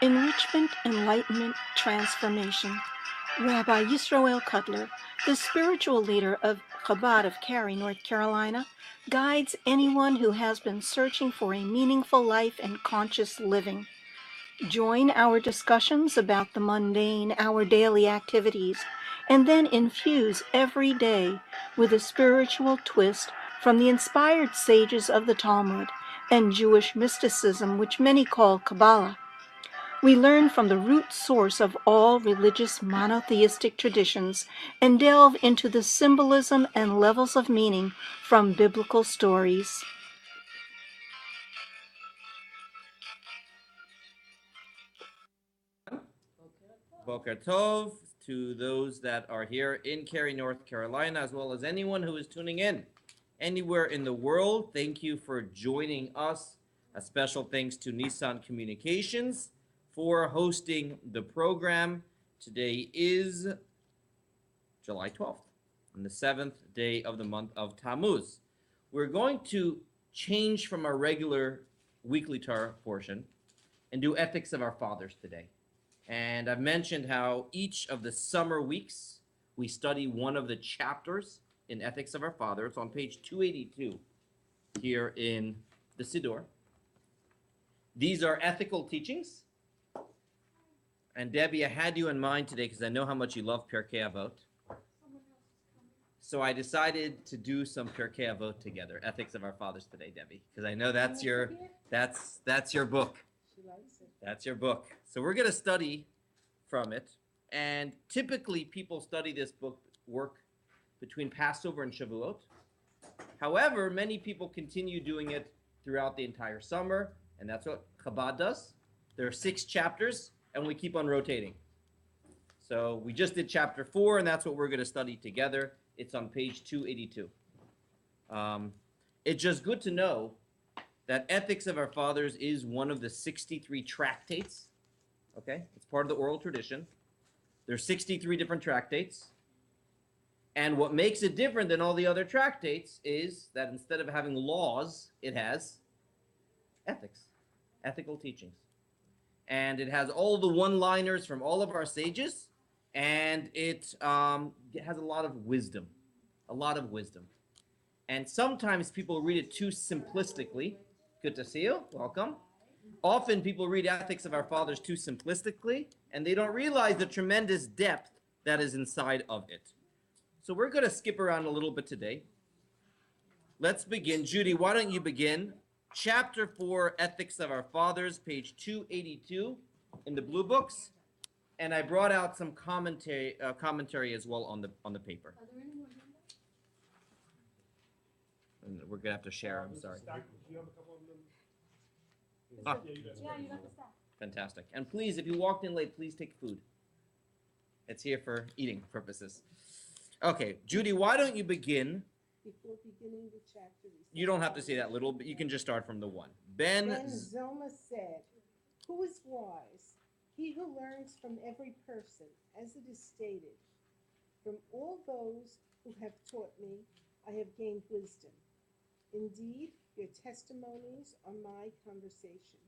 Enrichment, Enlightenment, Transformation. Rabbi Yisroel Cotlar, the spiritual leader of Chabad of Cary, North Carolina, guides anyone who has been searching for a meaningful life and conscious living. Join our discussions about the mundane, our daily activities, and then infuse every day with a spiritual twist from the inspired sages of the Talmud and Jewish mysticism, which many call Kabbalah. We learn from the root source of all religious monotheistic traditions and delve into the symbolism and levels of meaning from biblical stories. Boker Tov to those that are here in Cary, North Carolina, as well as anyone who is tuning in anywhere in the world. Thank you for joining us. A special thanks to Nissan Communications for hosting the program. Today is July 12th, on the 7th day of the month of Tammuz. We're going to change from our regular weekly Torah portion and do Ethics of Our Fathers today. And I've mentioned how each of the summer weeks we study one of the chapters in Ethics of Our Father. It's on page 282 here in the Siddur. These are ethical teachings. And Debbie, I had you in mind today because I know how much you love Pirkei Avot. So I decided to do some Pirkei Avot together, Ethics of Our Fathers today, Debbie, because I know that's your book. That's your book. So we're going to study from it. And typically people study this work between Passover and Shavuot. However, many people continue doing it throughout the entire summer, and that's what Chabad does. There are 6 chapters, and we keep on rotating. So we just did chapter 4, and that's what we're going to study together. It's on page 282. It's just good to know that Ethics of Our Fathers is one of the 63 tractates. Okay? It's part of the oral tradition. There's 63 different tractates. And what makes it different than all the other tractates is that instead of having laws, it has ethics, ethical teachings. And it has all the one-liners from all of our sages, and it has a lot of wisdom, And sometimes people read it too simplistically. Good to see you. Welcome. Often people read Ethics of Our Fathers too simplistically, and they don't realize the tremendous depth that is inside of it. So we're going to skip around a little bit today. Let's begin. Judy, why don't you begin? Chapter 4, Ethics of Our Fathers, page 282 in the blue books. And I brought out some commentary as well on the paper. And we're going to have to share. I'm sorry. Ah, fantastic. And please, if you walked in late, please take food. It's here for eating purposes. Okay, Judy, why don't you begin? Before beginning the chapter, You don't have to say that little, but you can just start from the 1. Then Zoma said, "Who is wise? He who learns from every person, as it is stated. From all those who have taught me, I have gained wisdom. Indeed, your testimonies are my conversation.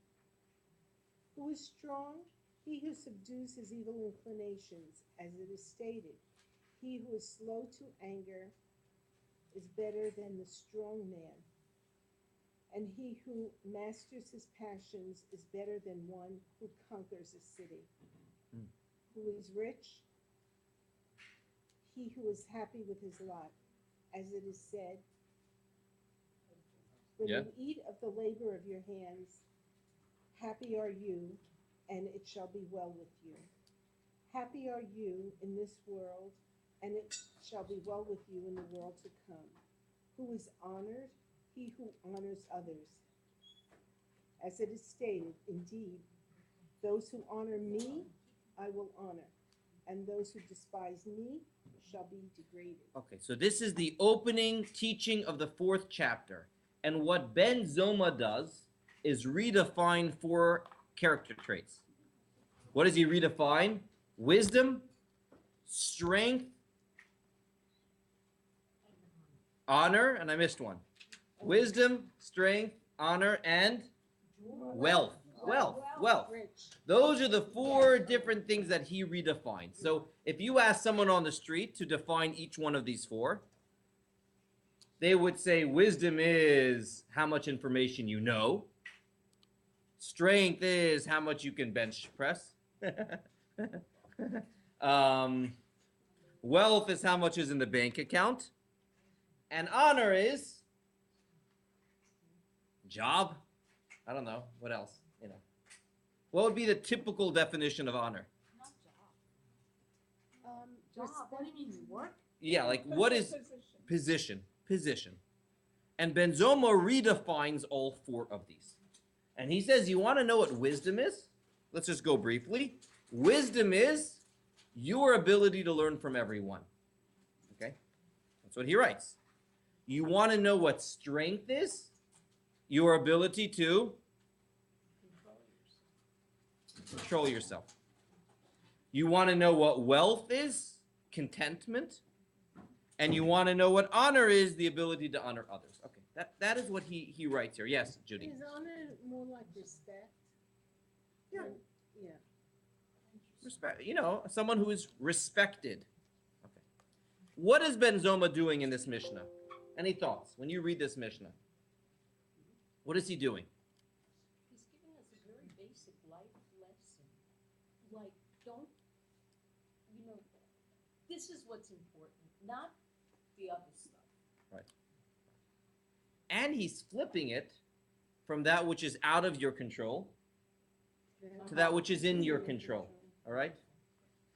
Who is strong? He who subdues his evil inclinations, as it is stated. He who is slow to anger is better than the strong man, and he who masters his passions is better than one who conquers a city. Who is rich? He who is happy with his lot, as it is said, when you eat of the labor of your hands, happy are you, and it shall be well with you. Happy are you in this world, and it shall be well with you in the world to come. Who is honored? He who honors others. As it is stated, indeed, those who honor me, I will honor, and those who despise me shall be degraded." Okay, so this is the opening teaching of the 4th chapter. And what Ben Zoma does is redefine 4 character traits. What does he redefine? Wisdom, strength, honor, and I missed one. Wisdom, strength, honor, and wealth. Wealth. Rich. Those are the 4 different things that he redefined. So if you ask someone on the street to define each one of these 4, they would say wisdom is how much information you know. Strength is how much you can bench press. Wealth is how much is in the bank account. And honor is job. I don't know. What else? What would be the typical definition of honor? Not job. Job? What do you mean, work? Yeah, like what is position? Position. And Ben Zoma redefines all 4 of these. And he says, you want to know what wisdom is? Let's just go briefly. Wisdom is your ability to learn from everyone. Okay? That's what he writes. You want to know what strength is? Your ability to control yourself. You want to know what wealth is? Contentment. And you want to know what honor is? The ability to honor others. Okay, that is what he writes here. Yes, Judy. Is honor more like respect? Yeah. Yeah. Respect. Someone who is respected. Okay. What is Ben Zoma doing in this Mishnah? Any thoughts when you read this Mishnah? What is he doing? He's giving us a very basic life lesson. Like, don't, this is what's important, not the other stuff. Right. And he's flipping it from that which is out of your control to that which is in your control. All right?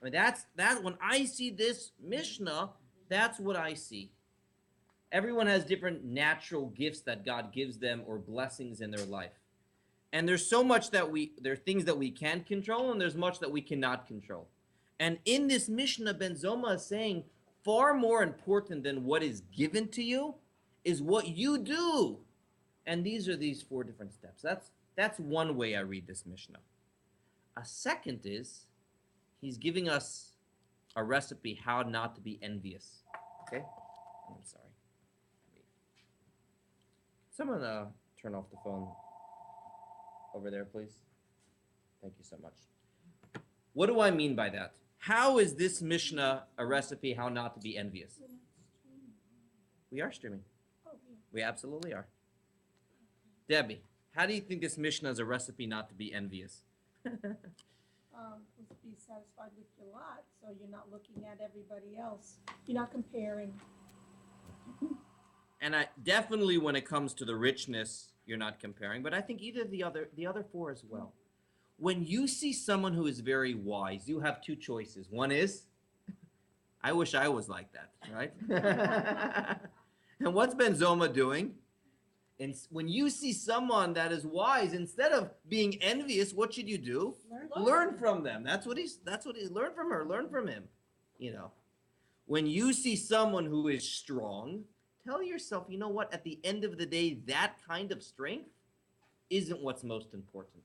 I mean, that's when I see this Mishnah, that's what I see. Everyone has different natural gifts that God gives them or blessings in their life. And there's so much there are things that we can control and there's much that we cannot control. And in this Mishnah, Ben Zoma is saying far more important than what is given to you is what you do. And these are these 4 different steps. That's one way I read this Mishnah. A second is he's giving us a recipe how not to be envious. Okay? I'm sorry. Someone turn off the phone over there, please. Thank you so much. What do I mean by that? How is this Mishnah a recipe how not to be envious? We are streaming. We absolutely are. Debbie, how do you think this Mishnah is a recipe not to be envious? Be satisfied with your lot, so you're not looking at everybody else. You're not comparing. And I definitely, when it comes to the richness, you're not comparing. But I think either the other 4 as well. When you see someone who is very wise, you have 2 choices. One is, I wish I was like that, right? And what's Ben Zoma doing? And when you see someone that is wise, instead of being envious, what should you do? Learn from them. That's what he's learn from her, learn from him. When you see someone who is strong, tell yourself, you know what, at the end of the day, that kind of strength isn't what's most important.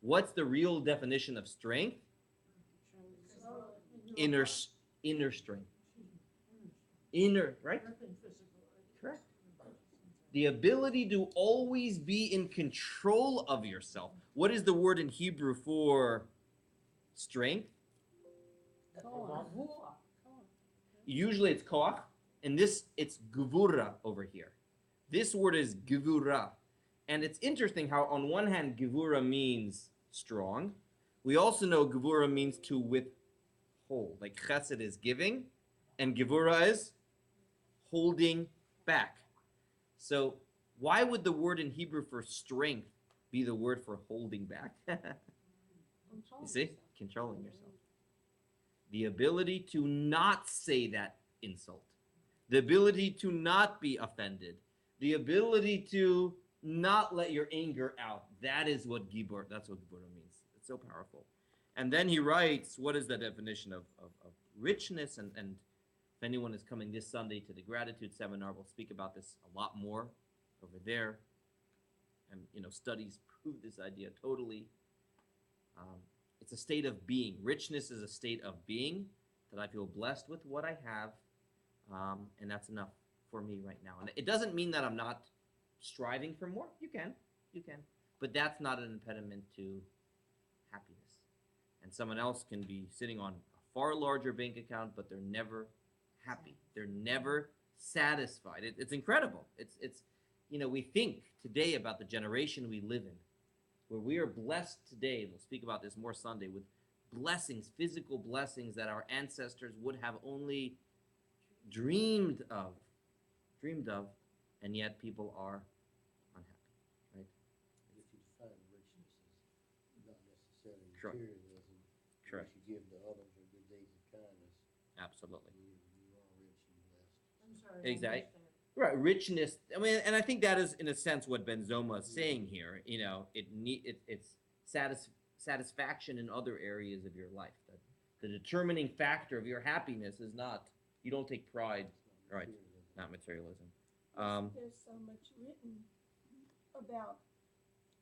What's the real definition of strength? Inner strength. Inner, right? Correct. The ability to always be in control of yourself. What is the word in Hebrew for strength? Usually it's koach. In this, it's gevura over here. This word is gevura. And it's interesting how on one hand, gevura means strong. We also know gevura means to withhold. Like chesed is giving, and gevura is holding back. So why would the word in Hebrew for strength be the word for holding back? You see? Controlling yourself. The ability to not say that insult. The ability to not be offended. The ability to not let your anger out. That's what gibor means. It's so powerful. And then he writes, what is the definition of richness? And if anyone is coming this Sunday to the gratitude seminar, we'll speak about this a lot more over there. And, studies prove this idea totally. It's a state of being. Richness is a state of being that I feel blessed with what I have. And that's enough for me right now. And it doesn't mean that I'm not striving for more. You can. But that's not an impediment to happiness. And someone else can be sitting on a far larger bank account, but they're never happy. They're never satisfied. It's incredible. It's we think today about the generation we live in, where we are blessed today, and we'll speak about this more Sunday, with blessings, physical blessings that our ancestors would have only dreamed of, and yet people are unhappy, right? If you define richness as not necessarily Correct. materialism, Correct. what you give to others are good deeds of kindness, Absolutely. you are rich and blessed. I'm sorry. Exactly. Right, richness. I mean, and I think that is, in a sense, what Ben Zoma is saying here. It's satisfaction in other areas of your life. That the determining factor of your happiness is not, you don't take pride, right? Not materialism. There's so much written about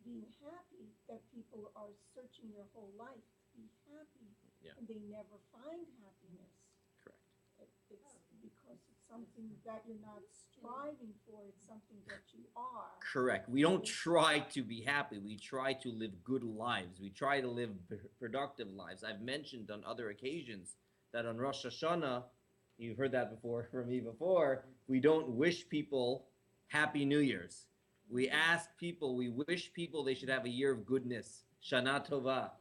being happy that people are searching their whole life to be happy, Yeah. and they never find happiness. Correct. It's because it's something that you're not striving for, it's something that you are. Correct. We don't try to be happy. We try to live good lives. We try to live productive lives. I've mentioned on other occasions that on Rosh Hashanah, you've heard that before from me before, we don't wish people Happy New Year's. We ask people, we wish people they should have a year of goodness, Shana Tova.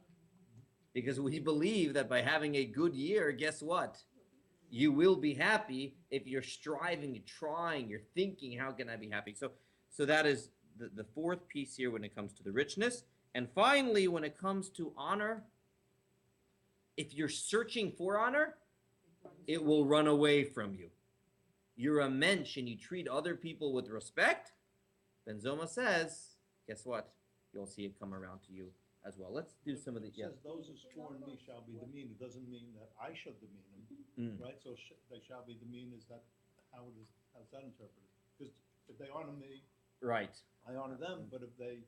Because we believe that by having a good year, guess what? You will be happy if you're striving, you're trying, you're thinking, how can I be happy? So that is the fourth piece here when it comes to the richness. And finally, when it comes to honor, if you're searching for honor, it will run away from you. You're a mensch and you treat other people with respect, Ben Zoma says, guess what? You'll see it come around to you as well. Let's do some of the, It yes. says, those who scorn me shall be demeaned. It doesn't mean that I should demean them, Mm. right? So they shall be demeaned, is that, how's that interpreted? Because if they honor me, Right. I honor them, but if they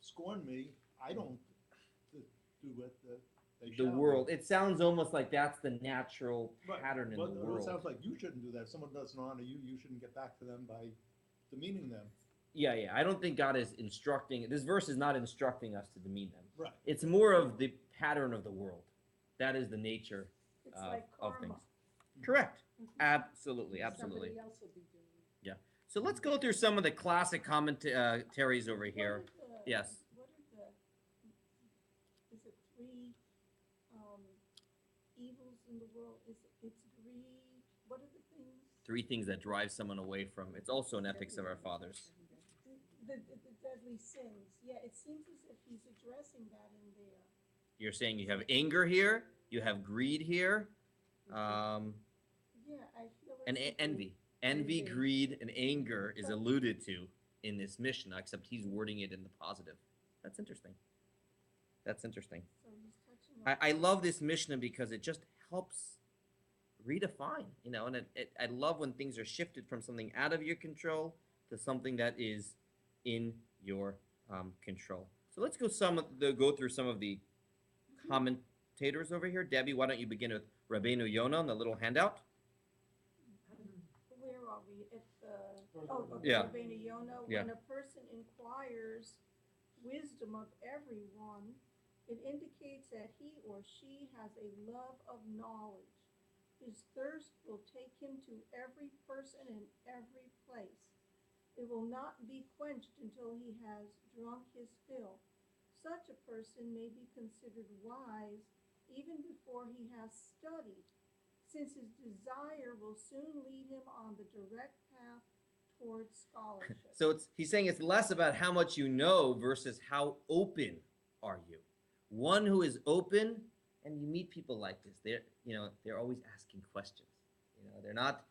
scorn me, I don't do what they The shall. do. world. It sounds almost like that's the natural Right. pattern in But the It world. sounds like you shouldn't do that. If someone doesn't honor you, you shouldn't get back to them by demeaning them. Yeah. I don't think God is instructing, this verse is not instructing us to demean them. Right. It's more of the pattern of the world. That is the nature It's like of karma. things. Correct. Absolutely. Absolutely. Somebody else will be doing it. So let's go through some of the classic commentaries over here. What are Yes. What are is it three evils in the world? It's greed. What are the things? Three things that drive someone away from. It's also an ethics of our fathers. The deadly sins. Yeah, it seems as if he's addressing that in there. You're saying you have anger here, you have greed here, Yeah, I feel and it's envy. Envy, greed, and anger is alluded to in this Mishnah, except he's wording it in the positive. That's interesting. That's interesting. So he's touching on I love this Mishnah because it just helps redefine, and I love when things are shifted from something out of your control to something that is in your control. So let's go through some of the commentators over here. Debbie, why don't you begin with Rabbeinu Yonah on the little handout? Where are we? At the Yeah. Rabbeinu Yonah. Yeah. When a person inquires wisdom of everyone, it indicates that he or she has a love of knowledge. His thirst will take him to every person and every place. It will not be quenched until he has drunk his fill. Such a person may be considered wise even before he has studied, since his desire will soon lead him on the direct path towards scholarship. So he's saying it's less about how much you know versus how open are you. One who is open, and you meet people like this, they're always asking questions. They're not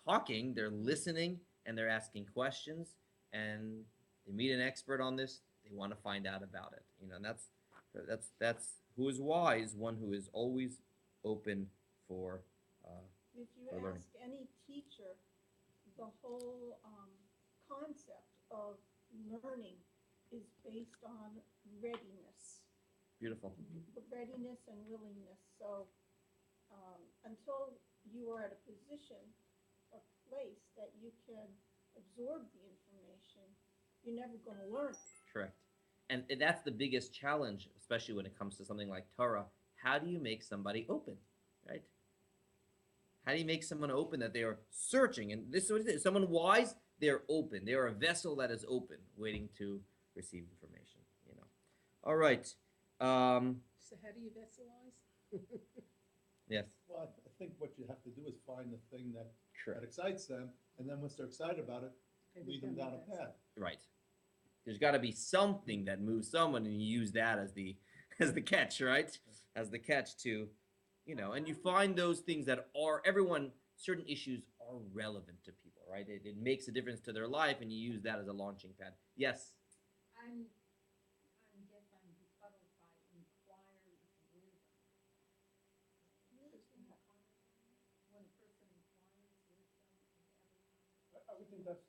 talking, they're listening, and they're asking questions, and they meet an expert on this, they want to find out about it. And that's who is wise, one who is always open for If you for learning. ask any teacher, the whole concept of learning is based on readiness. beautiful. Readiness and willingness. So until you are at a position, a place that you can absorb the information, you're never going to learn. Correct. And that's the biggest challenge, especially when it comes to something like Torah. how do you make somebody open, right? How do you make someone open that they are searching? And this is what it is. Someone wise, they're open. They are a vessel that is open, waiting to receive information. All right. So how do you vesselize? Yes. Well, I think what you have to do is find the thing that Correct. excites them, and then once they're excited about it, lead them down a path. Right. There's got to be something that moves someone, and you use that as the catch, right? As the catch to, and you find those things that are certain issues are relevant to people, right? It makes a difference to their life, and you use that as a launching pad. Yes. I'm guess I'm befuddled by inquire with wisdom. When a person inquires wisdom of everyone. I would think that's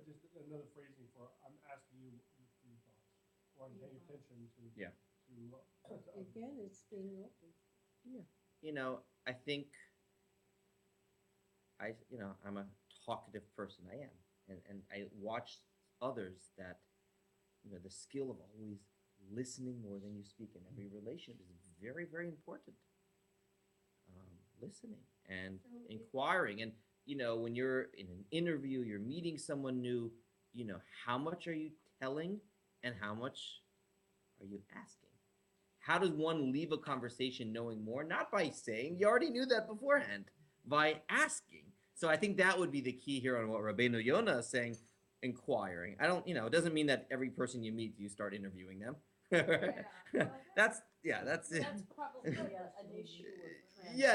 just another phrasing for I'm asking you for your thoughts, or I'm paying attention to. Yeah. To other Again, it's being open. I think I'm a talkative person. I am. And I watch others that, the skill of always listening more than you speak in every relationship is very, very important. Listening and inquiring. And, when you're in an interview, you're meeting someone new, how much are you telling and how much are you asking? How does one leave a conversation knowing more? Not by saying, you already knew that beforehand, by asking. So I think that would be the key here on what Rabbeinu Yonah is saying, inquiring. It doesn't mean that every person you meet, you start interviewing them. That's it. That's probably an issue of Yeah.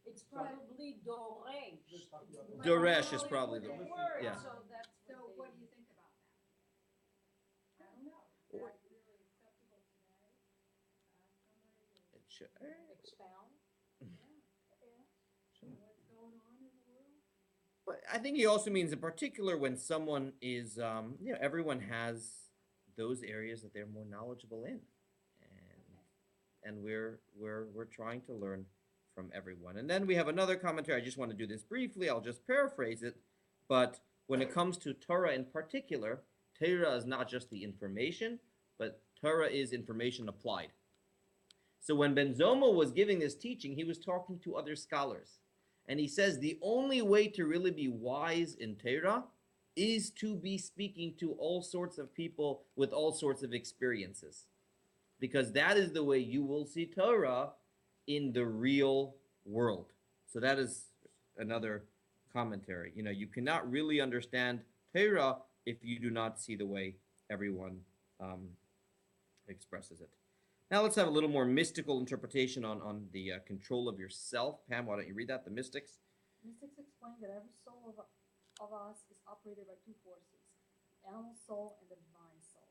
It's probably doresh. Just talking about Doresh is probably the word. yeah. So that's What do you think about that? I don't know. Is that really acceptable today? It should. expound. What's going on in the world? But I think he also means in particular when someone is, everyone has those areas that they're more knowledgeable in, and we're trying to learn from everyone. And then we have another commentary. I just want to do this briefly. I'll just paraphrase it. But when it comes to Torah in particular, Torah is not just the information, but Torah is information applied. So when Ben Zoma was giving this teaching, he was talking to other scholars. And he says the only way to really be wise in Torah is to be speaking to all sorts of people with all sorts of experiences. Because that is the way you will see Torah in the real world. So that is another commentary. You cannot really understand Torah if you do not see the way everyone expresses it. Now let's have a little more mystical interpretation on the control of yourself. Pam, why don't you read that? The mystics. Mystics explain that every soul of us is operated by two forces, the animal soul and the divine soul.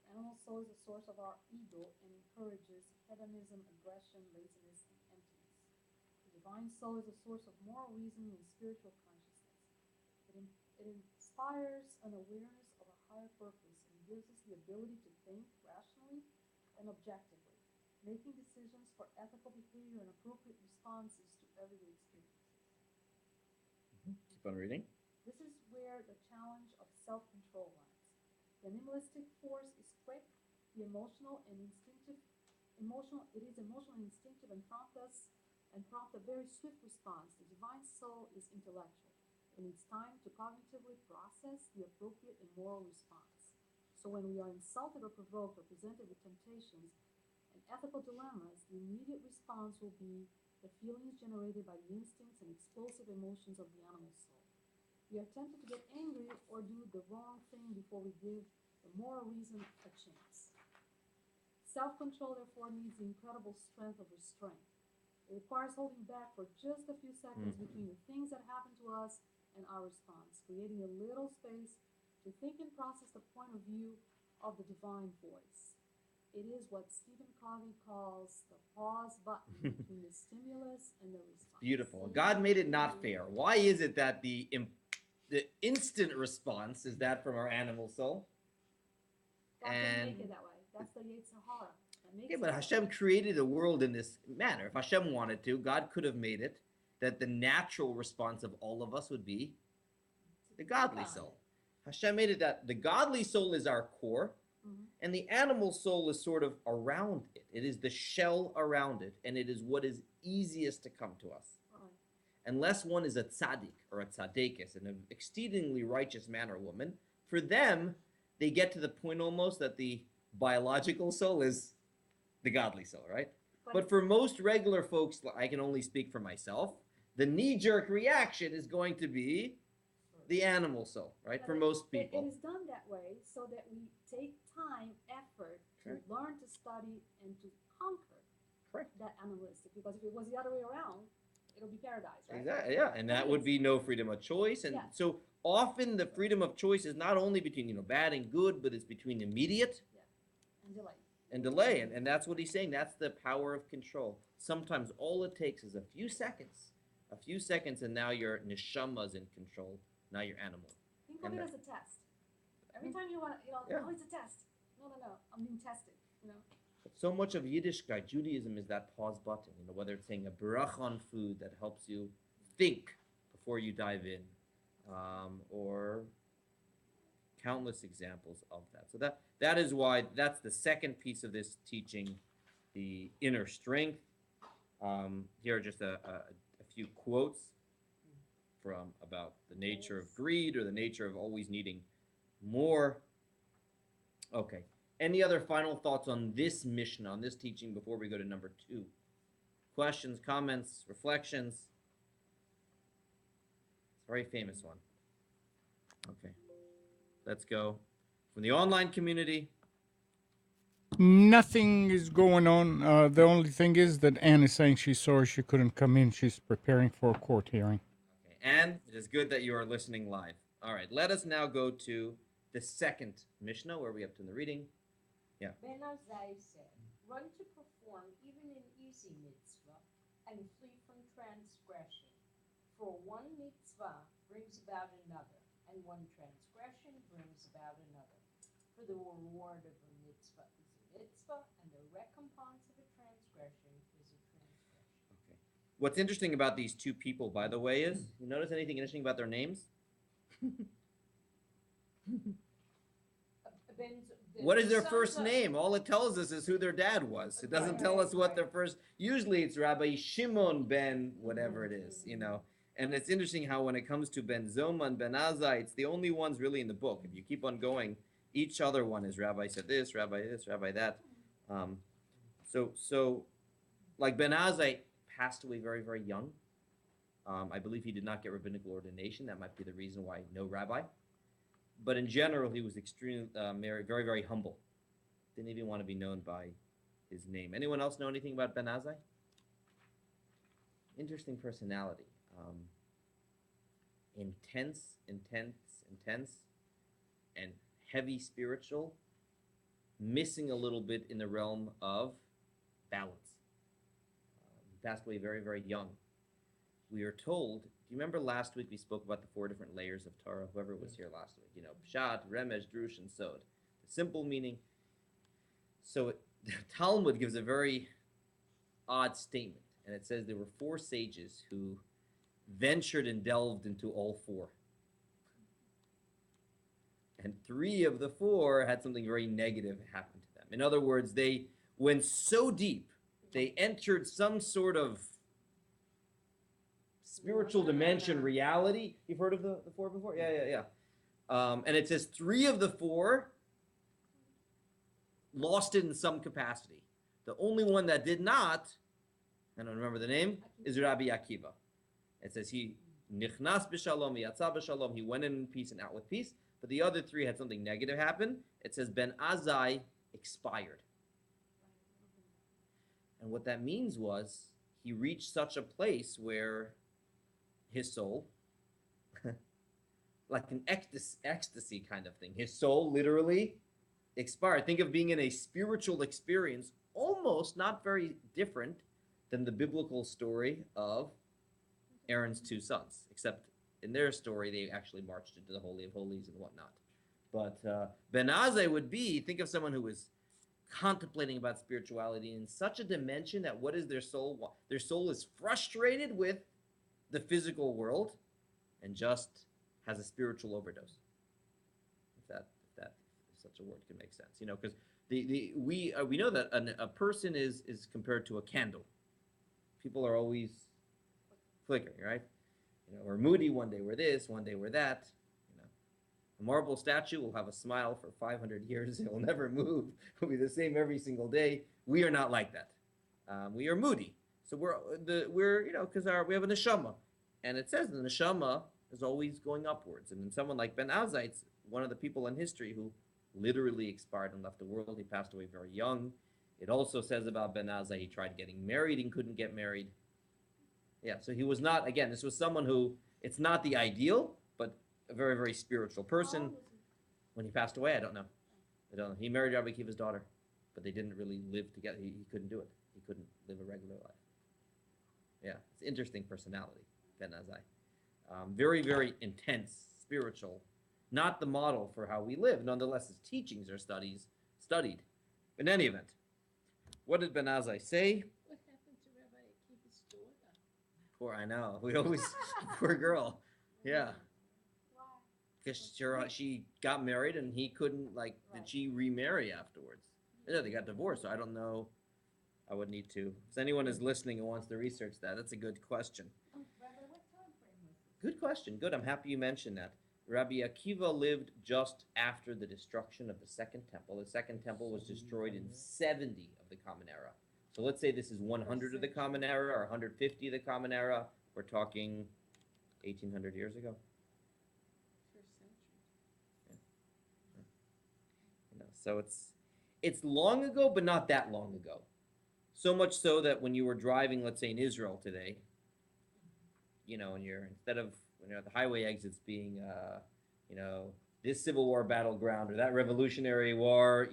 The animal soul is the source of our ego and encourages hedonism, aggression, laziness, and emptiness. The divine soul is the source of moral reasoning and spiritual consciousness. It inspires an awareness of a higher purpose and gives us the ability to think rationally and objectively, making decisions for ethical behavior and appropriate responses to everyday experiences. Keep on reading. This is where the challenge of self-control lies. The animalistic force is quick, it is emotional and instinctive, and prompt a very swift response. The divine soul is intellectual. It needs time to cognitively process the appropriate and moral response. So when we are insulted or provoked or presented with temptations and ethical dilemmas, the immediate response will be the feelings generated by the instincts and explosive emotions of the animal soul. We are tempted to get angry or do the wrong thing before we give the moral reason a chance. Self-control, therefore, needs the incredible strength of restraint. It requires holding back for just a few seconds between the things that happen to us and our response, creating a little space to think and process the point of view of the divine voice. It is what Stephen Covey calls the pause button between the stimulus and the response. Beautiful. God made it not fair. Why is it that the instant response is that from our animal soul? God didn't make it that way. That's the Yetzer Hara. Yeah, but Hashem created a world in this manner. If Hashem wanted to, God could have made it that the natural response of all of us would be the godly soul. Hashem made it that the godly soul is our core, And the animal soul is sort of around it. It is the shell around it, and it is what is easiest to come to us. Right. Unless one is a tzaddik or a tzaddikis, an exceedingly righteous man or woman, for them, they get to the point almost that the biological soul is the godly soul, right? But for most regular folks, I can only speak for myself, the knee-jerk reaction is going to be the animal soul, right? For most people. It is done that way so that we take time, effort to learn to study and to conquer that animalistic. Because if it was the other way around, it'll be paradise, right? Exactly, yeah. And that would be no freedom of choice. And so often the freedom of choice is not only between, bad and good, but it's between immediate and delay. And that's what he's saying. That's the power of control. Sometimes all it takes is a few seconds, and now your neshama is in control. Now you're animal. Think of it as a test. Every time you want to, oh, it's a test. No, I'm being tested, But so much of Yiddishkeit, Judaism, is that pause button, whether it's saying a bracha on food that helps you think before you dive in, or countless examples of that. So that is why that's the second piece of this teaching, the inner strength. Here are just a few quotes from about the nature of greed or the nature of always needing more. Okay. Any other final thoughts on this Mishnah, on this teaching before we go to number 2? Questions, comments, reflections? It's a very famous one. Okay. Let's go from the online community. Nothing is going on. The only thing is that Anne is saying she's sorry she couldn't come in. She's preparing for a court hearing. Okay. And it is good that you are listening live. All right. Let us now go to the second Mishnah. Where are we up to in the reading? Yeah. Ben Azai said, run to perform even an easy mitzvah and flee from transgression. For one mitzvah brings about another, and one transgression brings about another. For the reward of a mitzvah is a mitzvah, and the recompense of a transgression is a transgression. Okay. What's interesting about these two people, by the way, is you notice anything interesting about their names? What is their first name? All it tells us is who their dad was. It doesn't tell us what their first. Usually it's Rabbi Shimon ben whatever it is, And it's interesting how when it comes to Ben Zoma and Ben Azai, it's the only ones really in the book. If you keep on going, each other one is Rabbi said this, Rabbi that. So like Ben Azai passed away very, very young. I believe he did not get rabbinical ordination. That might be the reason why no rabbi. But in general, he was extremely, very, very humble. Didn't even want to be known by his name. Anyone else know anything about Ben Azai? Interesting personality. Intense, and heavy spiritual, missing a little bit in the realm of balance. He passed away very, very young. We are told, do you remember last week we spoke about the 4 different layers of Torah? Whoever was here last week, Pshat, Remesh, Drush, and Sod. The simple meaning. So the Talmud gives a very odd statement, and it says there were 4 sages who ventured and delved into all 4. And 3 of the 4 had something very negative happen to them. In other words, they went so deep, they entered some sort of spiritual dimension, reality. You've heard of the 4 before? Yeah. And it says 3 of the 4 lost it in some capacity. The only one that did not, I don't remember the name, is Rabbi Akiva. It says he nichnas b'shalom, yatsa b'shalom. He went in peace and out with peace. But the other 3 had something negative happen. It says Ben Azai expired. And what that means was he reached such a place where his soul, like an ecstasy kind of thing, his soul literally expired. Think of being in a spiritual experience, almost not very different than the biblical story of Aaron's 2 sons, except in their story, they actually marched into the Holy of Holies and whatnot. But Ben Azai would be, think of someone who was contemplating about spirituality in such a dimension that what is their soul? Their soul is frustrated with the physical world and just has a spiritual overdose. If such such a word can make sense, because we know that a person is compared to a candle. People are always flickering, right? We're moody. One day we're this, one day we're that. A marble statue will have a smile for 500 years. It will never move. It will be the same every single day. We are not like that. We are moody. So we're because we have a neshama, and it says the neshama is always going upwards. And in someone like Ben Azai, it's one of the people in history who literally expired and left the world. He passed away very young. It also says about Ben Azai, he tried getting married and couldn't get married. Yeah, so he was not, again, this was someone who, it's not the ideal, but a very, very spiritual person. When he passed away, I don't know. He married Rabbi Akiva's daughter, but they didn't really live together. He couldn't do it. He couldn't live a regular life. Yeah, it's an interesting personality, Ben Azai. Very, very intense, spiritual. Not the model for how we live. Nonetheless, his teachings are studied. In any event, what did Ben Azai say? What happened to Rabbi Akiva's daughter? Poor, I know. We always, poor girl. Yeah. Because she got married and he couldn't, did she remarry afterwards? Yeah, they got divorced, so I don't know. I would need to. If anyone is listening and wants to research that, that's a good question. Rabbi, what time frame was this? Good question. Good. I'm happy you mentioned that. Rabbi Akiva lived just after the destruction of the Second Temple. The Second Temple was destroyed in 70 of the Common Era. So let's say this is 100 of the Common Era or 150 of the Common Era. We're talking 1,800 years ago. First century. So it's long ago, but not that long ago. So much so that when you were driving, let's say in Israel today, and you're instead of at the highway exits being, this Civil War battleground or that Revolutionary War,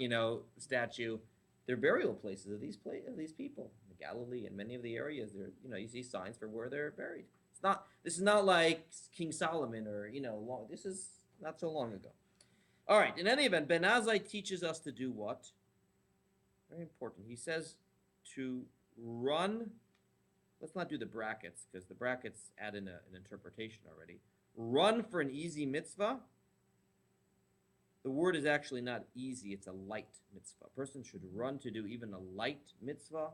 statue, they're burial places of these people. In Galilee and many of the areas, you see signs for where they're buried. This is not like King Solomon or this is not so long ago. All right. In any event, Ben Azai teaches us to do what? Very important. He says to run. Let's not do the brackets because the brackets add in an interpretation already. Run for an easy mitzvah. The word is actually not easy. It's a light mitzvah. A person should run to do even a light mitzvah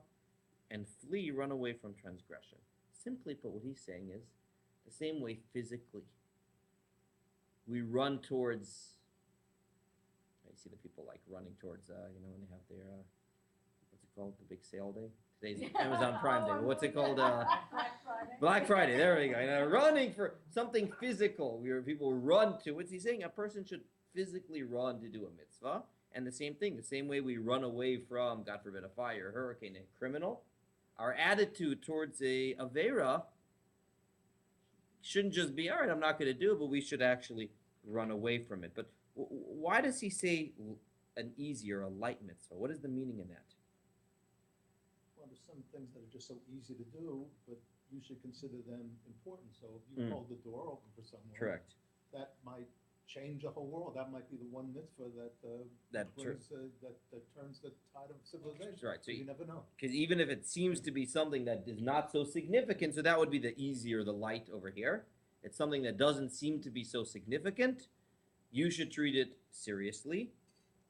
and run away from transgression. Simply put, what he's saying is the same way physically. We run towards, I see the people running towards, when they have their, what's it called, the big sale day? Today's Amazon Prime Day. What's it called? Black Friday. There we go. Running for something physical. People run to. What's he saying? A person should physically run to do a mitzvah. And the same thing, the same way we run away from, God forbid, a fire, a hurricane, a criminal. Our attitude towards a avera shouldn't just be, all right, I'm not going to do it, but we should actually run away from it. But why does he say an easy or a light mitzvah? What is the meaning in that? Well, there's some things that are just so easy to do, but you should consider them important. So if you hold the door open for someone, correct, that might change the whole world. That might be the one mitzvah that turns the tide of civilization. Right. So you never know. Because even if it seems to be something that is not so significant, so that would be the easy or the light over here. It's something that doesn't seem to be so significant. You should treat it seriously.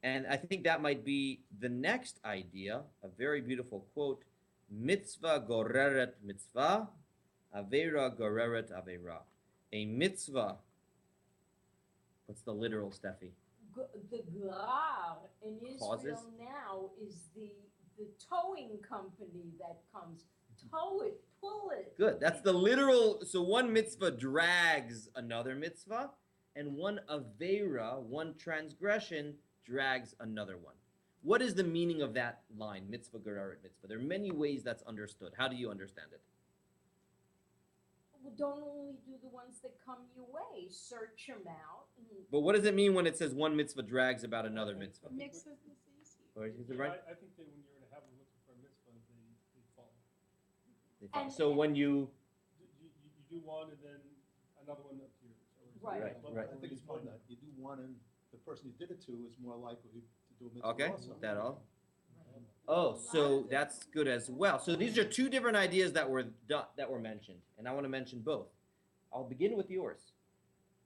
And I think that might be the next idea, a very beautiful quote, mitzvah goreret mitzvah, avera goreret avera. A mitzvah, what's the literal, Steffi? The gar in Causes? Israel now is the towing company that comes. Tow it, pull it. Good, that's the literal, so one mitzvah drags another mitzvah, and one avera, one transgression, drags another one. What is the meaning of that line, mitzvah goreret mitzvah? There are many ways that's understood. How do you understand it? Well, don't only do the ones that come your way. Search them out. But what does it mean when it says one mitzvah drags about another mitzvah? Mitzvah is easy. Or is it Yeah, right? I think that when you're in a habit of looking for a mitzvah, they fall. And- So when you, You do one and then another one appears. Right. Right. I think it's more than that. You do one and the person you did it to is more likely to do a mitzvah okay, also. that all? Oh, so that's good as well. So these are two different ideas that were mentioned, and I want to mention both. I'll begin with yours.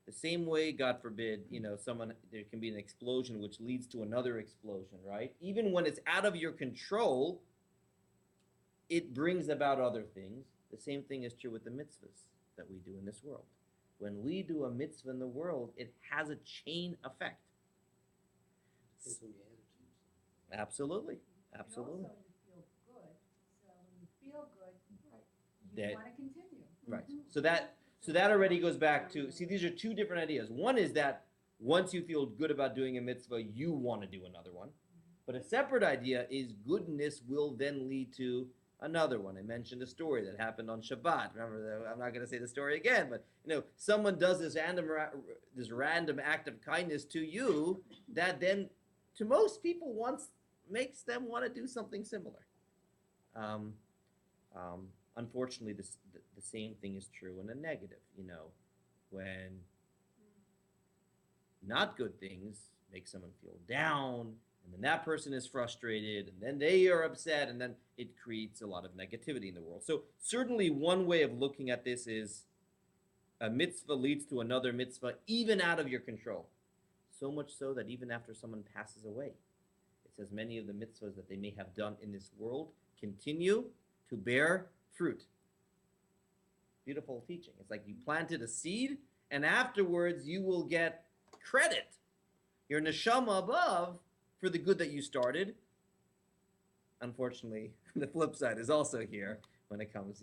The same way, God forbid, there can be an explosion which leads to another explosion, right? Even when it's out of your control, it brings about other things. The same thing is true with the mitzvahs that we do in this world. When we do a mitzvah in the world, it has a chain effect. It's on your attitudes. Absolutely. And Absolutely. also you feel good, so when you feel good, That- you want to continue. Right. So that already goes back to, see, these are two different ideas. One is that once you feel good about doing a mitzvah, you want to do another one. But a separate idea is goodness will then lead to another one. I mentioned a story that happened on Shabbat. Remember, I'm not going to say the story again, but someone does this random act of kindness to you that then, to most people, makes them want to do something similar. Unfortunately, the same thing is true in a negative. When not good things make someone feel down, and then that person is frustrated, and then they are upset, and then it creates a lot of negativity in the world. So certainly one way of looking at this is a mitzvah leads to another mitzvah, even out of your control. So much so that even after someone passes away, it says many of the mitzvahs that they may have done in this world continue to bear fruit. Beautiful teaching. It's like you planted a seed, and afterwards you will get credit, your neshama above, for the good that you started. Unfortunately, the flip side is also here when it comes,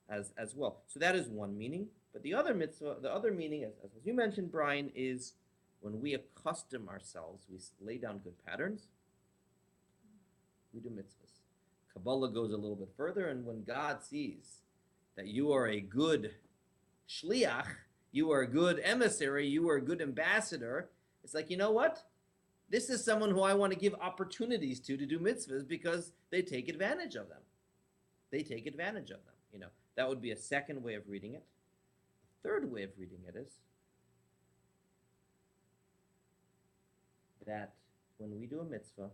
as well. So that is one meaning. But the other mitzvah, the other meaning, as you mentioned, Brian, is when we accustom ourselves, we lay down good patterns, we do mitzvahs. Kabbalah goes a little bit further, and when God sees that you are a good shliach, you are a good emissary, you are a good ambassador, it's like, you know what? This is someone who I want to give opportunities to do mitzvahs because they take advantage of them. They take advantage of them. That would be a second way of reading it. A third way of reading it is that when we do a mitzvah,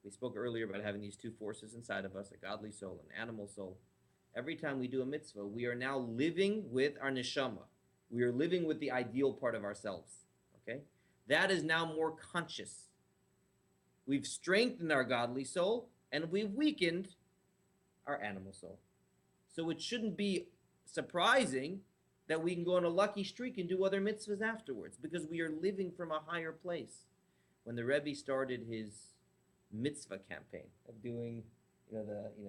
we spoke earlier about having these two forces inside of us, a godly soul and an animal soul. Every time we do a mitzvah, we are now living with our neshama. We are living with the ideal part of ourselves. Okay? That is now more conscious. We've strengthened our godly soul, and we've weakened our animal soul. So it shouldn't be surprising that we can go on a lucky streak and do other mitzvahs afterwards, because we are living from a higher place. When the Rebbe started his mitzvah campaign of doing, you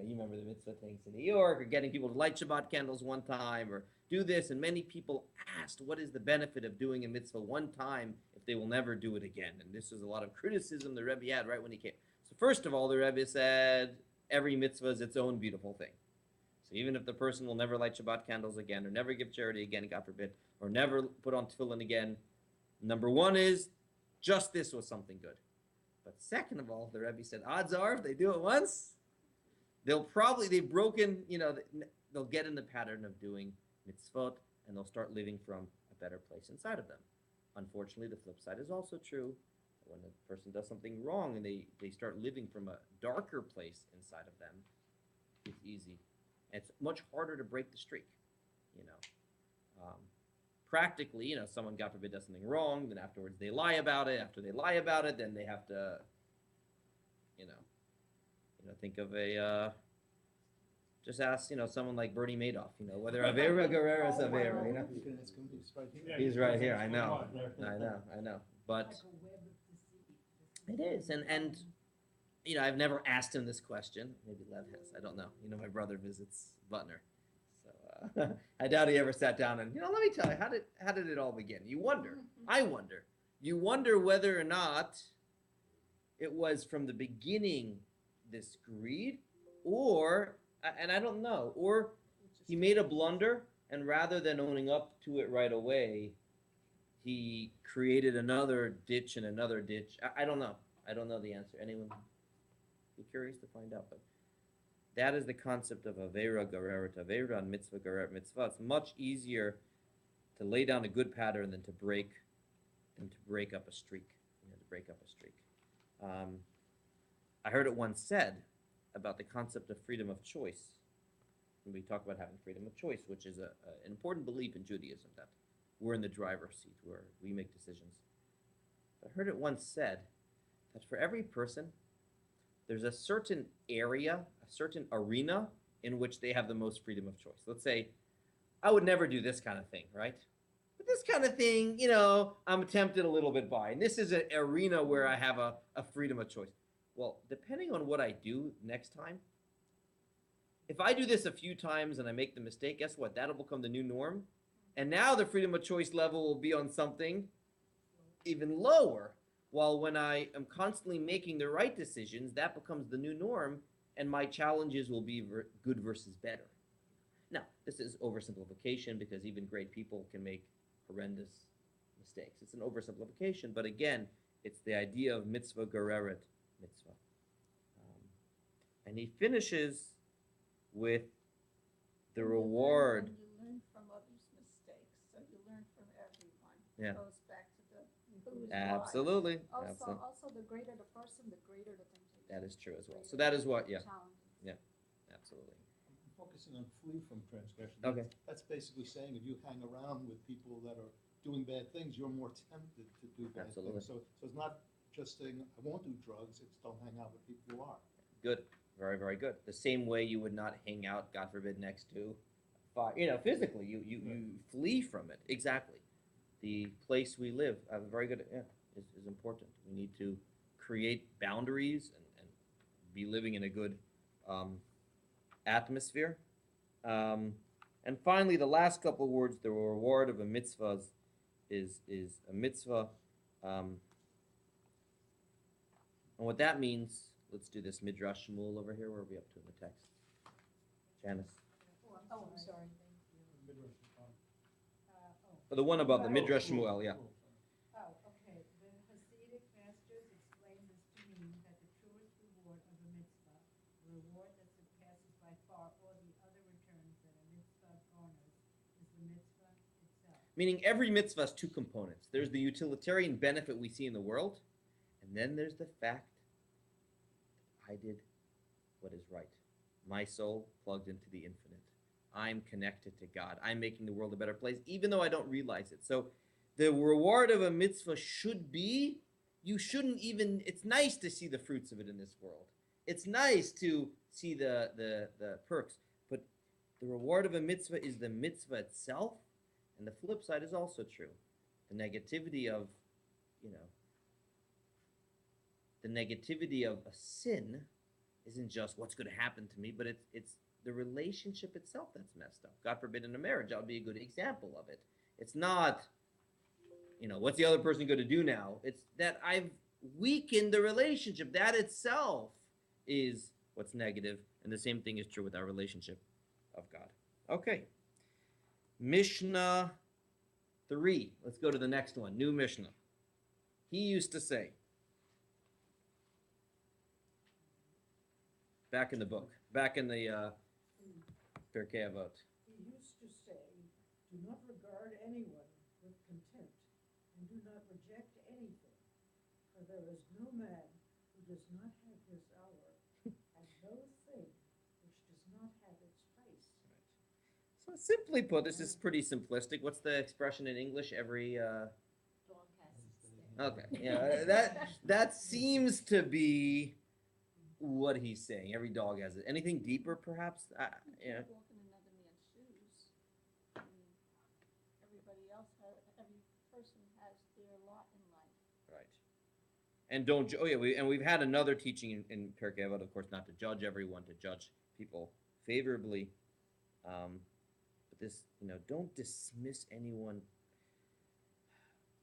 remember the mitzvah things in New York, or getting people to light Shabbat candles one time, or do this, and many people asked, what is the benefit of doing a mitzvah one time if they will never do it again? And this was a lot of criticism the Rebbe had right when he came. So first of all, the Rebbe said, every mitzvah is its own beautiful thing. So even if the person will never light Shabbat candles again, or never give charity again, God forbid, or never put on tefillin again, number one is, just this was something good. But second of all, the Rebbe said, odds are, if they do it once, they've broken, they'll get in the pattern of doing mitzvot, and they'll start living from a better place inside of them. Unfortunately, the flip side is also true. When a person does something wrong and they start living from a darker place inside of them, it's easy. And it's much harder to break the streak, Practically, someone, God forbid, does something wrong, then afterwards they lie about it. After they lie about it, then they have to, think of just ask, someone like Bernie Madoff, whether Avera Guerrero is Avera, You can ask him, he's right here. He's right here, I know. But it is, and I've never asked him this question. Maybe Lev has, I don't know. My brother visits Butner. So I doubt he ever sat down and, let me tell you, how did it all begin? You wonder. You wonder whether or not it was from the beginning this greed, or, and I don't know, or he made a blunder, and rather than owning up to it right away, he created another ditch and another ditch. I don't know. I don't know the answer. Anyone be curious to find out? But that is the concept of Avera Gareret Avera and Mitzvah Gareret Mitzvah. It's much easier to lay down a good pattern than to break up a streak. I heard it once said about the concept of freedom of choice. When we talk about having freedom of choice, which is an important belief in Judaism, that we're in the driver's seat, where we make decisions. I heard it once said that for every person, there's a certain area, a certain arena in which they have the most freedom of choice. Let's say, I would never do this kind of thing, right? But this kind of thing, I'm tempted a little bit by. And this is an arena where I have a freedom of choice. Well, depending on what I do next time, if I do this a few times and I make the mistake, guess what? That'll become the new norm. And now the freedom of choice level will be on something even lower. While when I am constantly making the right decisions, that becomes the new norm, and my challenges will be good versus better. Now, this is oversimplification because even great people can make horrendous mistakes. It's an oversimplification, but again, it's the idea of mitzvah gereret mitzvah. And he finishes with the reward. And you learn from others' mistakes, so you learn from everyone. Yeah. It goes back to the who's Absolutely. Also, the greater the person, the greater the temptation. That is true as well. So that is what, yeah, Challenges. absolutely. I'm focusing on flee from transgression. Okay. That's basically saying if you hang around with people that are doing bad things, you're more tempted to do bad Absolutely. things. So it's not just saying, I won't do drugs, it's don't hang out with people who are. Good. Very, very good. The same way you would not hang out, God forbid, next to fire. Physically, you flee from it. Exactly. The place we live, very good, is important. We need to create boundaries and be living in a good atmosphere. And finally, the last couple words, the reward of a mitzvah is a mitzvah. And what that means, let's do this Midrash Shmuel over here. Where are we up to in the text? Janice. Oh, I'm sorry. Midrash is fine. The one above the Midrash Shmuel, yeah. Oh, okay. The Hasidic masters explain this to mean that the truest reward of a mitzvah, a reward that surpasses by far all the other returns that a mitzvah garners, is the mitzvah itself. Meaning every mitzvah has two components. There's the utilitarian benefit we see in the world, and then there's the fact that I did what is right. My soul plugged into the infinite. I'm connected to God. I'm making the world a better place, even though I don't realize it. So the reward of a mitzvah should be, it's nice to see the fruits of it in this world. It's nice to see the perks, but the reward of a mitzvah is the mitzvah itself, and the flip side is also true. The negativity of, the negativity of a sin isn't just what's going to happen to me, but it's the relationship itself that's messed up. God forbid in a marriage, that would be a good example of it. It's not, what's the other person going to do now? It's that I've weakened the relationship. That itself is what's negative, and the same thing is true with our relationship of God. Okay. Mishnah 3. Let's go to the next one. New Mishnah. He used to say, back in the book, back in the Pirkei Avot. He used to say, do not regard anyone with contempt, and do not reject anything, for there is no man who does not have his hour, and no thing which does not have its place. So simply put, this is pretty simplistic. What's the expression in English? Every Dog has its day. okay, yeah, that seems to be what he's saying. Every dog has it. Anything deeper, perhaps? Yeah. Walk in another man's shoes. I mean, every person has their lot in life. Right. And don't. We've had another teaching in Pirkei Avot, of course, not to judge everyone, to judge people favorably. But this, don't dismiss anyone.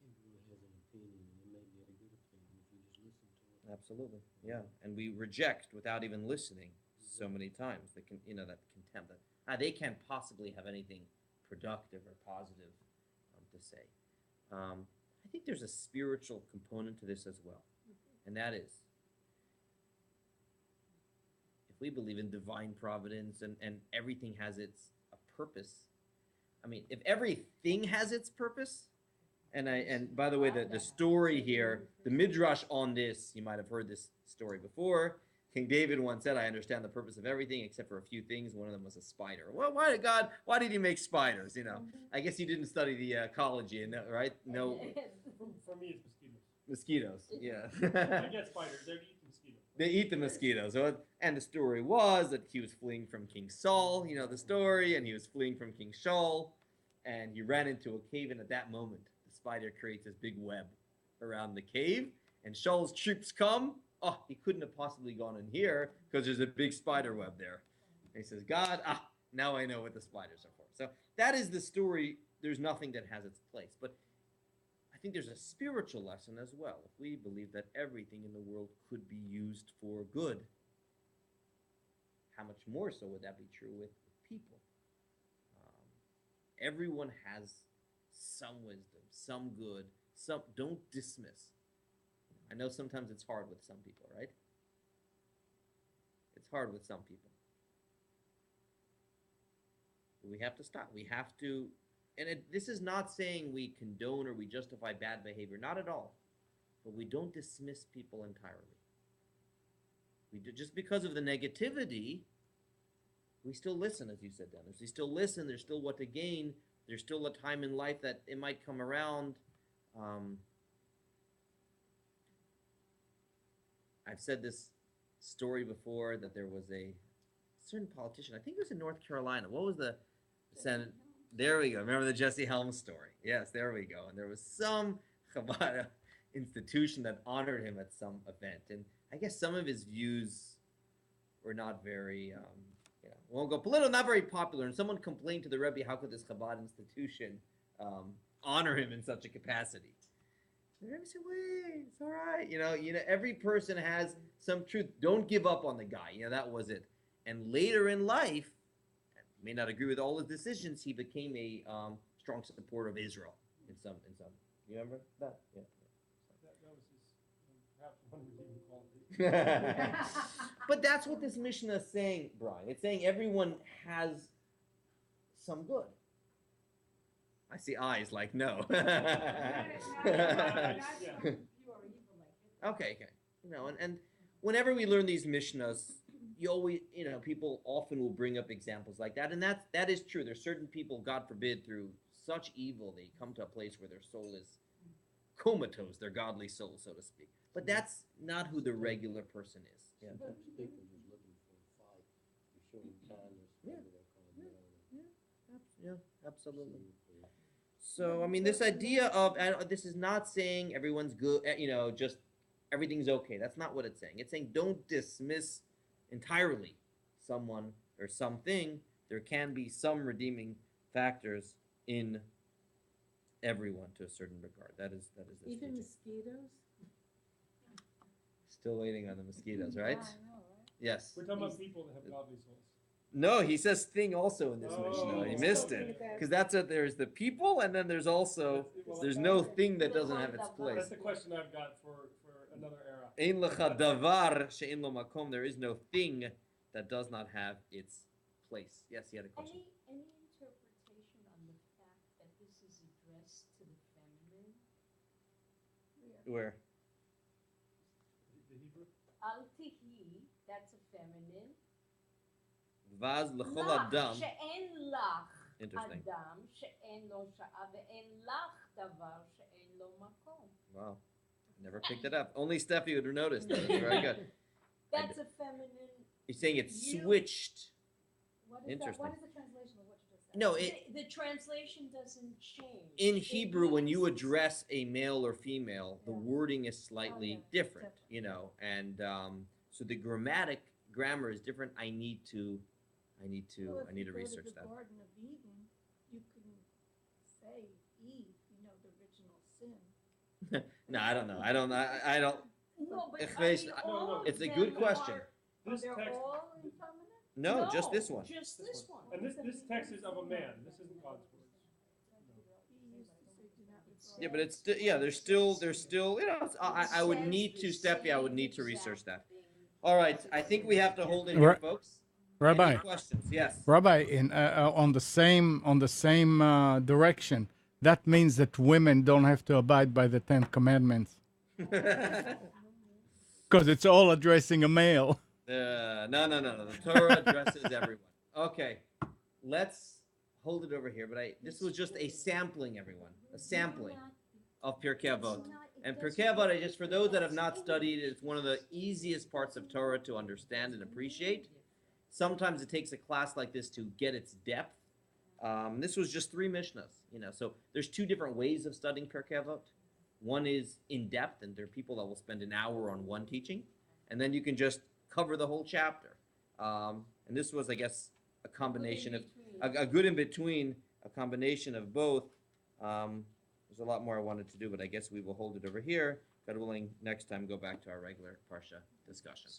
Everyone has an opinion, and it may be a good opinion if you just listen to it. Absolutely, yeah. And we reject without even listening so many times. That contempt. That they can't possibly have anything productive or positive to say. I think there's a spiritual component to this as well, and that is, if we believe in divine providence and everything has a purpose. I mean, if everything has its purpose, and by the way, the story here, the midrash on this, you might have heard this story before, King David once said, I understand the purpose of everything except for a few things. One of them was a spider. Well, why did he make spiders? You know, I guess he didn't study the ecology, right? No, For me, it's mosquitoes. mosquitoes. Yeah. I get spiders. They eat mosquitoes. They eat the mosquitoes. And the story was that he was fleeing from King Saul. You know the story, and he was fleeing from King Shaul, and he ran into a cave, and at that moment, the spider creates this big web around the cave, and Shaul's troops come. Oh, he couldn't have possibly gone in here because there's a big spider web there. And he says, God, now I know what the spiders are for. So that is the story. There's nothing that has its place. But I think there's a spiritual lesson as well. If we believe that everything in the world could be used for good, how much more so would that be true with people? Everyone has some wisdom, some good, some. Don't dismiss. I know sometimes it's hard with some people, right? It's hard with some people. We have to stop. We have to, and this is not saying we condone or we justify bad behavior, not at all. But we don't dismiss people entirely. Just because of the negativity, we still listen, as you said, Dennis. We still listen. There's still what to gain. There's still a time in life that it might come around. I've said this story before that there was a certain politician, I think it was in North Carolina. What was the Senate? There we go. Remember the Jesse Helms story? Yes, there we go. And there was some Chabad institution that honored him at some event. And I guess some of his views were not very, won't go political, not very popular. And someone complained to the Rebbe, how could this Chabad institution honor him in such a capacity? The Rebbe said, wait, it's all right. You know, every person has some truth. Don't give up on the guy. That was it. And later in life, you may not agree with all his decisions, he became a strong supporter of Israel in some. You remember that? Yeah. That was his, perhaps one redeeming quality. But that's what this Mishnah is saying, Brian. It's saying everyone has some good. I see eyes like no. Okay. And whenever we learn these Mishnahs, you always, people often will bring up examples like that, and that is true. There's certain people, God forbid, through such evil, they come to a place where their soul is comatose, their godly soul, so to speak. But that's not who the regular person is. Yeah. Sometimes people just looking for a fight, to show them kindness, whatever they're calling it. Yeah, absolutely. So, I mean, this idea of, this is not saying everyone's good, just everything's okay. That's not what it's saying. It's saying don't dismiss entirely someone or something. There can be some redeeming factors in everyone to a certain regard. That is this Even teaching. mosquitoes? Still waiting on the mosquitoes, right? Yeah, I know, right? Yes. We're talking about people that have godly souls. No, he says thing also in this Oh. Mishnah. He missed it. Because that's it. There's the people, and then there's also, there's no thing that doesn't have its place. That's the question I've got for another era. Ein lecha davar she'ein lo makom. There is no thing that does not have its place. Yes, he had a question. Any interpretation on the fact that this is addressed to the feminine? Where? The Hebrew? Al tihi, that's a feminine. Vaz lechol Lach, adam. she'en lach Interesting. adam, she'en lo sha'a, ve'en lach davar, she'en lo makom. Wow. Never picked it up. Only Steffi would have noticed. That. That's very good. That's a feminine. He's saying it's You- switched. What is that? Interesting. What is the translation of what you just said? No, The translation doesn't change. in It Hebrew, when you means- address a male or female, the Yeah. wording is slightly Oh, yeah, different, different. and so the grammar is different. I need to Well, if research you go to that. the Garden of Eden, you can say Eve, the original sin. No, I don't know. I don't. No, but Ich I weiß- mean, no, no, all of It's a them good question. are- This They're text, all in feminine? No, just this one. Just this one. and this text is of a man. This isn't God's words. He used to say, do not regard. Yeah, but it's still. Yeah, there's still. I would need to, Steffi. I would need to research that. All right, I think we have to hold it here, Ra- folks. Rabbi, Any questions? Yes. Rabbi, on the same direction, that means that women don't have to abide by the 10 Commandments because it's all addressing a male. No. The Torah addresses everyone. Okay, let's hold it over here. But this was just a sampling, everyone. A sampling of Pirkei Avot. And Pirkei Avot, just for those that have not studied, it's one of the easiest parts of Torah to understand and appreciate. Sometimes it takes a class like this to get its depth. This was just 3 Mishnahs, So there's 2 different ways of studying Pirkei Avot. One is in depth, and there are people that will spend an hour on one teaching, and then you can just cover the whole chapter. And this was, I guess, a combination of a good in between, a combination of both. There's a lot more I wanted to do, but I guess we will hold it over here. God willing, next time go back to our regular Parsha discussion.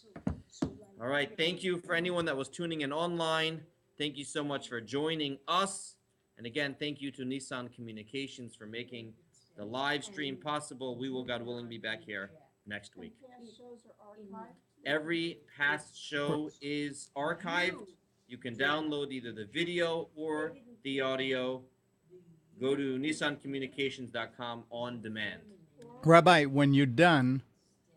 All right, thank you for anyone that was tuning in online. Thank you so much for joining us. And again, thank you to Nissan Communications for making the live stream possible. We will, God willing, be back here next week. Past shows are archived. Every past show is archived. You can download either the video or the audio. Go to nissancommunications.com on demand. Rabbi, when you're done,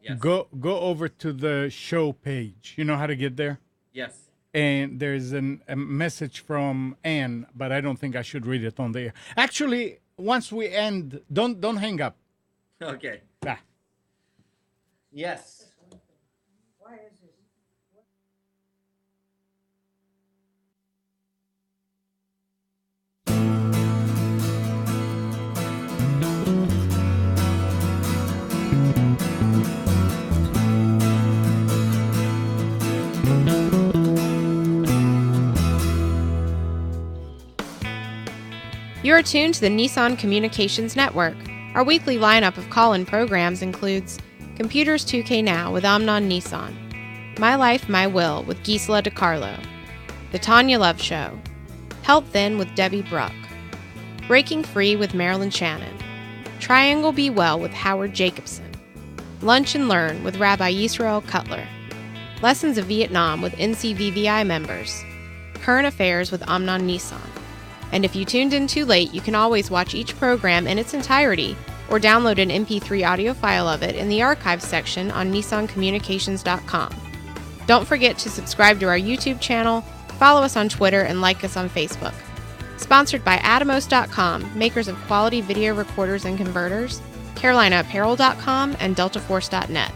Yes. go over to the show page. You know how to get there? Yes. And there's a message from Anne, but I don't think I should read it on the air. Actually, once we end, don't hang up. Okay. Ah. Yes. Why is this? You're tuned to the Nissan Communications Network. Our weekly lineup of call-in programs includes Computers 2K Now with Amnon Nissan, My Life, My Will with Gisela DiCarlo, The Tanya Love Show, Health Then with Debbie Bruck, Breaking Free with Marilyn Shannon, Triangle Be Well with Howard Jacobson, Lunch and Learn with Rabbi Yisroel Cotlar, Lessons of Vietnam with NCVVI members, Current Affairs with Amnon Nissan. And if you tuned in too late, you can always watch each program in its entirety or download an MP3 audio file of it in the archives section on nissancommunications.com. Don't forget to subscribe to our YouTube channel, follow us on Twitter, and like us on Facebook. Sponsored by Atomos.com, makers of quality video recorders and converters, CarolinaApparel.com, and DeltaForce.net.